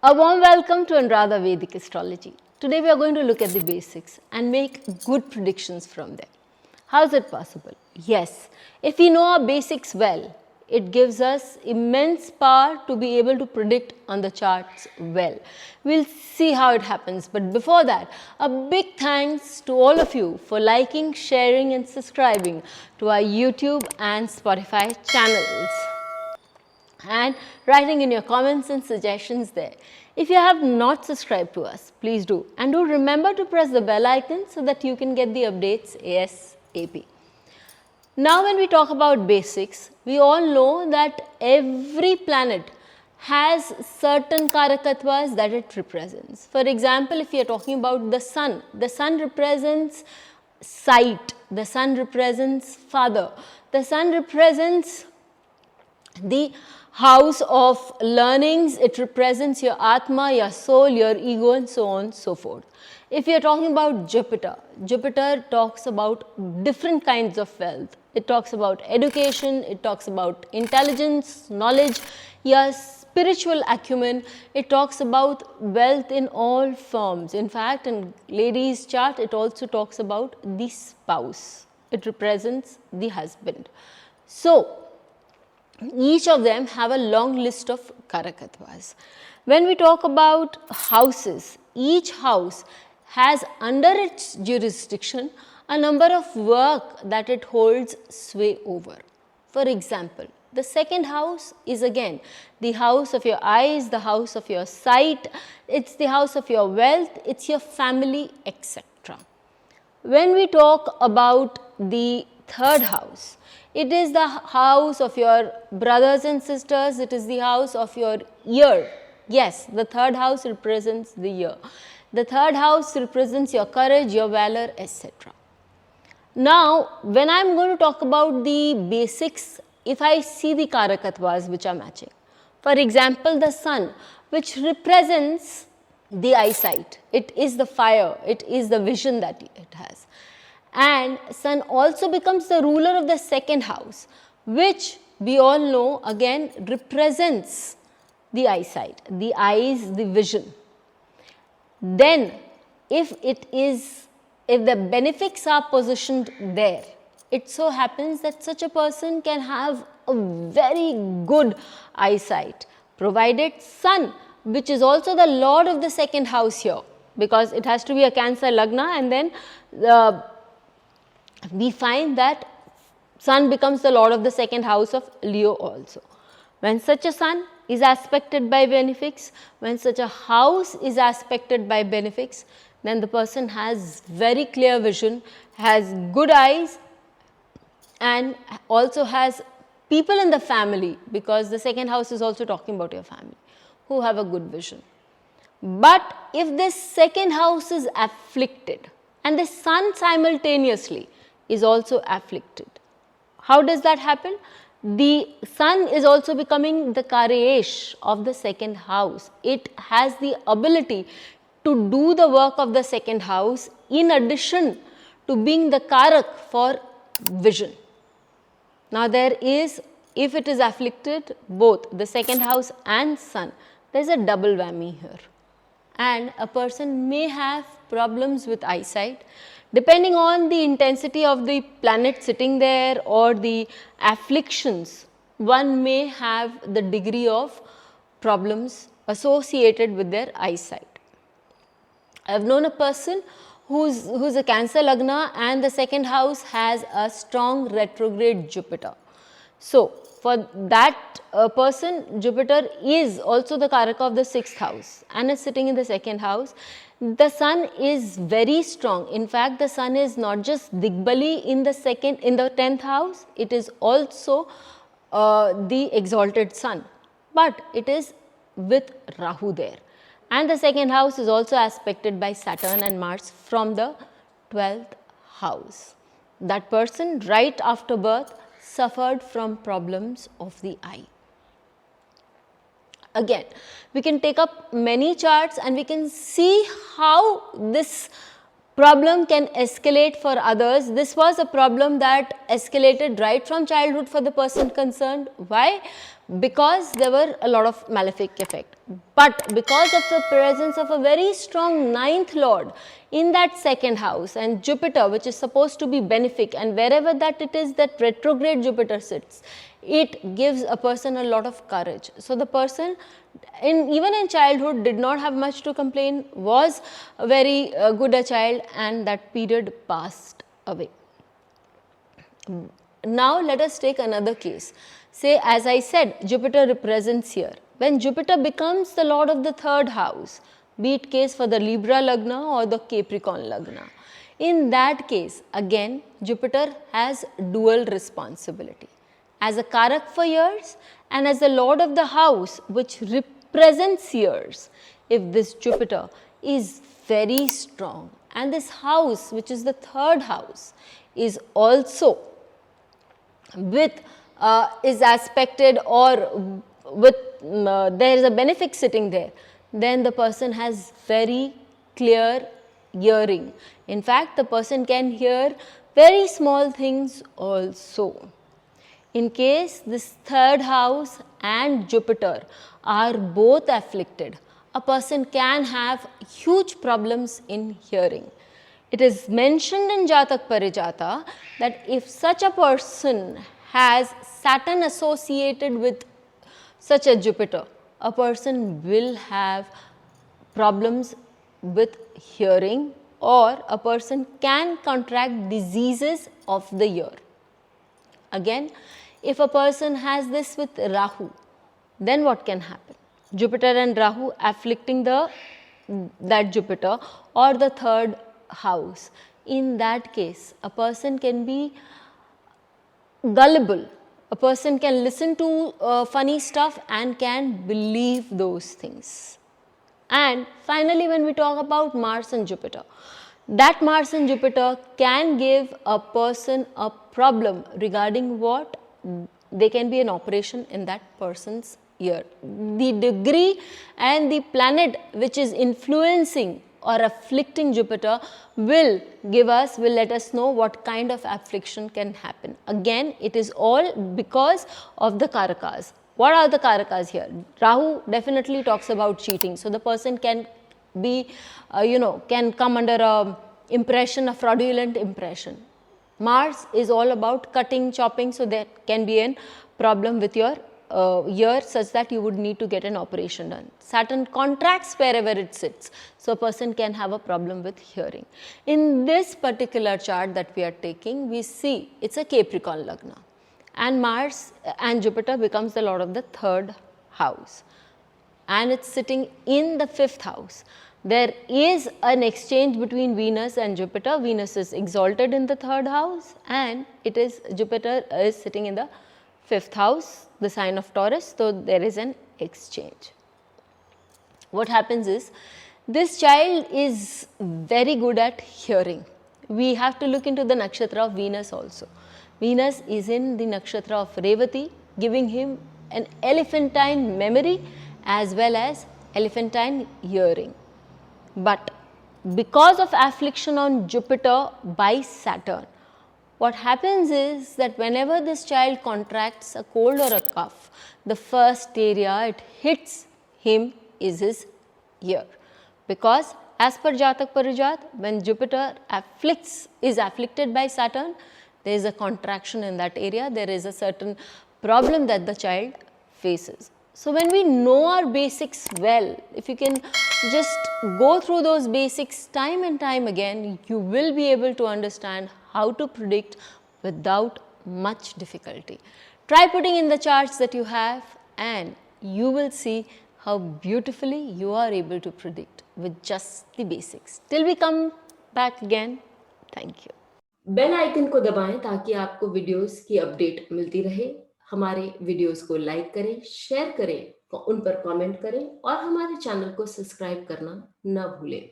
A warm welcome to Anuradha Vedic Astrology. Today we are going to look at the basics and make good predictions from them. How is it possible? Yes, if we know our basics well, it gives us immense power to be able to predict on the charts well. We'll see how it happens, but before that, a big thanks to all of you for liking, sharing and subscribing to our YouTube and Spotify channels and writing in your comments and suggestions there. If you have not subscribed to us, please do, and do remember to press the bell icon so that you can get the updates ASAP. Now when we talk about basics, we all know that every planet has certain karakattvas that it represents. For example, if you are talking about the sun represents sight, the sun represents father, the sun represents the house of learnings, it represents your atma, your soul, your ego and so on and so forth. If you are talking about Jupiter, Jupiter talks about different kinds of wealth. It talks about education, it talks about intelligence, knowledge, your spiritual acumen, it talks about wealth in all forms. In fact, in ladies' chart, it also talks about the spouse. It represents the husband. So, each of them have a long list of karakattvas. When we talk about houses, each house has under its jurisdiction a number of work that it holds sway over. For example, the second house is again the house of your eyes, the house of your sight, it's the house of your wealth, it's your family, etc. When we talk about the third house, it is the house of your brothers and sisters, it is the house of your year. Yes, the third house represents the year. The third house represents your courage, your valor, etc. Now, when I am going to talk about the basics, if I see the karakattvas which are matching. For example, the sun, which represents the eyesight, it is the fire, it is the vision that it has. And sun also becomes the ruler of the second house, which we all know again represents the eyesight, the eyes, the vision. Then if the benefics are positioned there, it so happens that such a person can have a very good eyesight, provided sun, which is also the lord of the second house here, because it has to be a Cancer Lagna, and then we find that sun becomes the lord of the second house of Leo also. When such a sun is aspected by benefics, when such a house is aspected by benefics, then the person has very clear vision, has good eyes and also has people in the family, because the second house is also talking about your family, who have a good vision. But if this second house is afflicted and the sun simultaneously is also afflicted, how does that happen? The sun is also becoming the pravesh of the second house. It has the ability to do the work of the second house in addition to being the karak for vision. Now there is, if it is afflicted, both the second house and sun, there is a double whammy here. And a person may have problems with eyesight depending on the intensity of the planet sitting there or the afflictions. One may have the degree of problems associated with their eyesight. I have known a person who's a Cancer Lagna and the second house has a strong retrograde Jupiter. So, for that person, Jupiter is also the Karaka of the 6th house and is sitting in the second house. The sun is very strong. In fact, the sun is not just Digbali in the 10th house, it is also the exalted sun, but it is with Rahu there. And the second house is also aspected by Saturn and Mars from the 12th house. That person right after birth suffered from problems of the eye. Again, we can take up many charts and we can see how this problem can escalate for others. This was a problem that escalated right from childhood for the person concerned. Why? Because there were a lot of malefic effect. But because of the presence of a very strong ninth lord in that second house, and Jupiter, which is supposed to be benefic, and wherever that it is that retrograde Jupiter sits, it gives a person a lot of courage. So the person even in childhood did not have much to complain, was very good a child, and that period passed away. Now let us take another case. Say, as I said, Jupiter represents here. When Jupiter becomes the lord of the third house, be it case for the Libra Lagna or the Capricorn Lagna, in that case again Jupiter has dual responsibility as a Karak for years and as the lord of the house which represents years. If this Jupiter is very strong and this house, which is the third house, is also with is aspected or with there is a benefic sitting there, then the person has very clear hearing. In fact, the person can hear very small things also. In case this third house and Jupiter are both afflicted, a person can have huge problems in hearing. It is mentioned in Jatak Parijata that if such a person has Saturn associated with such a Jupiter, a person will have problems with hearing, or a person can contract diseases of the ear. Again, if a person has this with Rahu, then what can happen? Jupiter and Rahu afflicting that Jupiter or the third house. In that case, a person can be gullible. A person can listen to funny stuff and can believe those things. And finally, when we talk about Mars and Jupiter, that Mars and Jupiter can give a person a problem regarding what? There can be an operation in that person's ear. The degree and the planet which is influencing or afflicting Jupiter will let us know what kind of affliction can happen. Again, it is all because of the Karakas. What are the Karakas here? Rahu definitely talks about cheating. So the person can be, can come under a fraudulent impression. Mars is all about cutting, chopping, so there can be a problem with your ear such that you would need to get an operation done. Saturn contracts wherever it sits, so a person can have a problem with hearing. In this particular chart that we are taking, we see it's a Capricorn Lagna, and Mars and Jupiter becomes the lord of the third house, and it's sitting in the fifth house. There is an exchange between Venus and Jupiter. Venus is exalted in the third house, and Jupiter is sitting in the fifth house, the sign of Taurus, so there is an exchange. What happens is, this child is very good at hearing. We have to look into the nakshatra of Venus also. Venus is in the nakshatra of Revati, giving him an elephantine memory as well as elephantine hearing. But because of affliction on Jupiter by Saturn, what happens is that whenever this child contracts a cold or a cough, the first area it hits him is his ear. Because as per Jatak Parijat, when Jupiter is afflicted by Saturn, there is a contraction in that area, there is a certain problem that the child faces. So when we know our basics well, if you can just go through those basics time and time again, you will be able to understand how to predict without much difficulty. Try putting in the charts that you have, and you will see how beautifully you are able to predict with just the basics. Till we come back again, thank you. Bell icon को दबाएं ताकि आपको videos की update मिलती रहे। हमारे videos को like करें, शेयर करें, उन पर कमेंट करें और हमारे चैनल को सब्सक्राइब करना न भूलें।